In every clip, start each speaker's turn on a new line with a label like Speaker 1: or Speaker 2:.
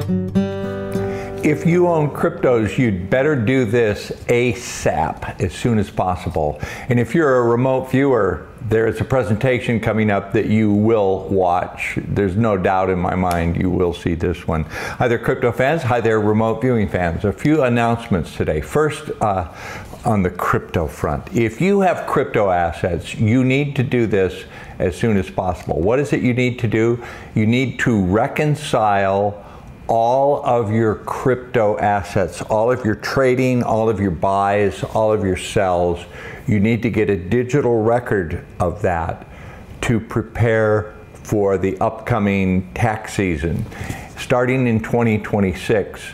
Speaker 1: If you own cryptos, you'd better do this ASAP, as soon as possible. And if you're a remote viewer, there is a presentation coming up that you will watch. There's no doubt in my mind you will see this one. Hi there, crypto fans. Hi there, remote viewing fans. A few announcements today. First, on the crypto front. If you have crypto assets, you need to do this as soon as possible. What is it you need to do? You need to reconcile all of your crypto assets, all of your trading, all of your buys, all of your sells. You need to get a digital record of that to prepare for the upcoming tax season. Starting in 2026,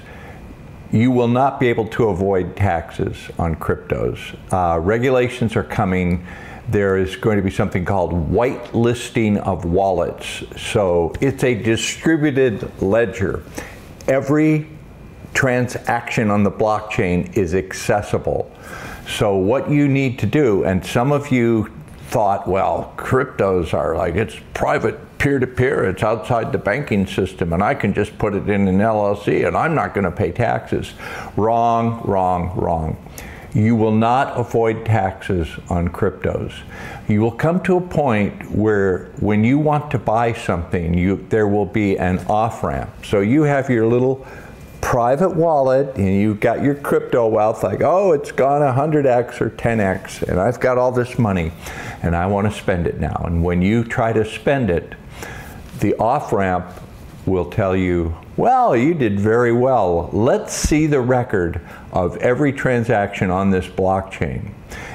Speaker 1: you will not be able to avoid taxes on cryptos. Regulations are coming. There is going to be something called whitelisting of wallets. So it's a distributed ledger. Every transaction on the blockchain is accessible. So what you need to do, and some of you thought, well, cryptos are like, it's private peer-to-peer, it's outside the banking system, and I can just put it in an LLC and I'm not going to pay taxes. Wrong, wrong, wrong. You will not avoid taxes on cryptos. You will come to a point where when you want to buy something, there will be an off-ramp. So you have your little private wallet and you've got your crypto wealth, like, oh, it's gone 100x or 10x and I've got all this money and I want to spend it now. And when you try to spend it, the off-ramp will tell you, well, you did very well. Let's see the record of every transaction on this blockchain.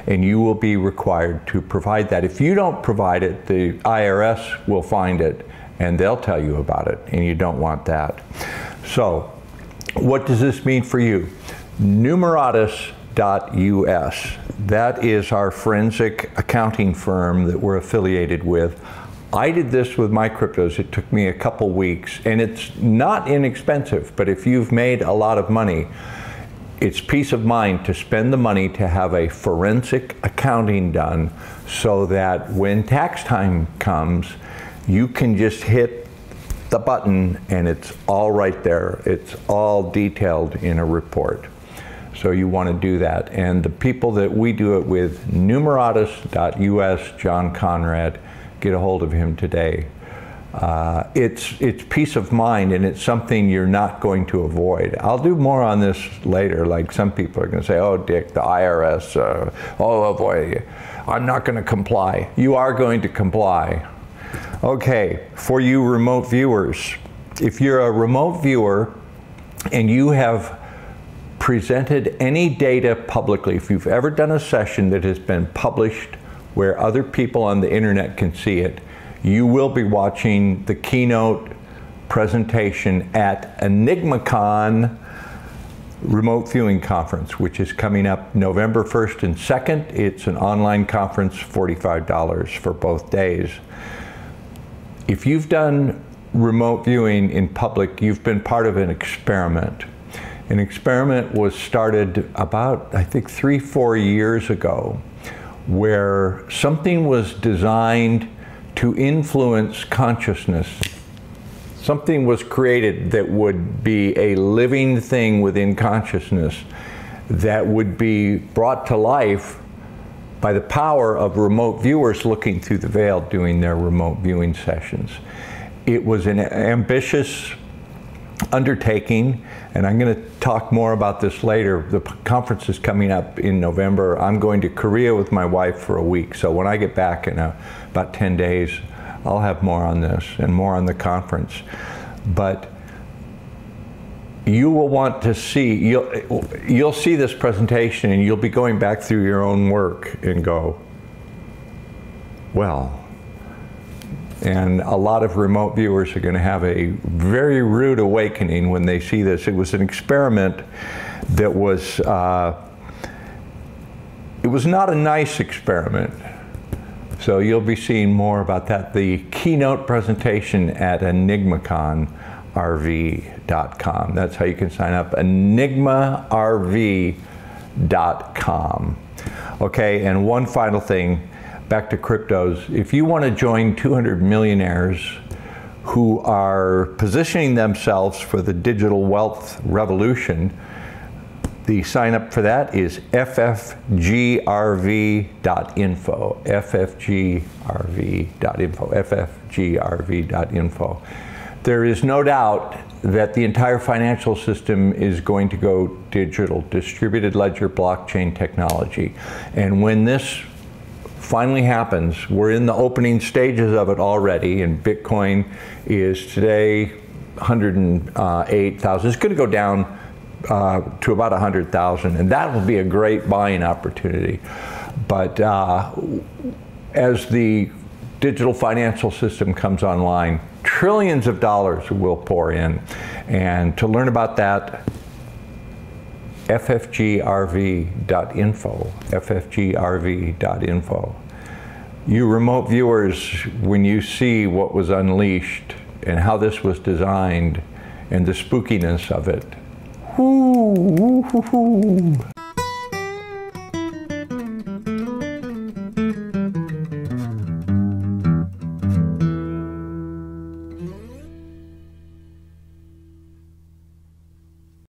Speaker 1: And you will be required to provide that. If you don't provide it, the IRS will find it and they'll tell you about it, and you don't want that. So what does this mean for you? Numeratus.us. That is our forensic accounting firm that we're affiliated with. I did this with my cryptos. It took me a couple weeks, and it's not inexpensive, but if you've made a lot of money, it's peace of mind to spend the money to have a forensic accounting done so that when tax time comes, you can just hit the button and it's all right there. It's all detailed in a report. So you want to do that. And the people that we do it with, Numeratus.us, John Conrad, get a hold of him today. It's peace of mind, and it's something you're not going to avoid. I'll do more on this later. Like, some people are going to say, oh, Dick, the IRS, oh boy, I'm not going to comply. You are going to comply. Okay, for you remote viewers, if you're a remote viewer and you have presented any data publicly, if you've ever done a session that has been published where other people on the internet can see it, you will be watching the keynote presentation at EnigmaCon Remote Viewing Conference, which is coming up November 1st and 2nd. It's an online conference, $45 for both days. If you've done remote viewing in public, you've been part of an experiment. An experiment was started about, I think, 3-4 years ago, where something was designed to influence consciousness. Something was created that would be a living thing within consciousness that would be brought to life by the power of remote viewers looking through the veil doing their remote viewing sessions. It was an ambitious undertaking, and I'm going to talk more about this later. The conference is coming up in November. I'm going to Korea with my wife for a week, so when I get back in about 10 days, I'll have more on this and more on the conference. But you will want to see, you'll see this presentation and you'll be going back through your own work and go, well. And a lot of remote viewers are going to have a very rude awakening when they see this. It was an experiment that was, it was not a nice experiment. So you'll be seeing more about that. The keynote presentation at EnigmaRV.com. That's how you can sign up, EnigmaRV.com. Okay, and one final thing. Back to cryptos. If you want to join 200 millionaires who are positioning themselves for the digital wealth revolution. The sign up for that is FFGRV.info, FFGRV.info, FFGRV.info. There is no doubt that the entire financial system is going to go digital, distributed ledger blockchain technology. And when this finally happens, we're in the opening stages of it already, and Bitcoin is today 108,000. It's going to go down to about 100,000, and that will be a great buying opportunity. But as the digital financial system comes online, trillions of dollars will pour in. And to learn about that, FFGRV.info, FFGRV.info. You remote viewers, when you see what was unleashed and how this was designed and the spookiness of it, whoo, whoo, whoo, whoo.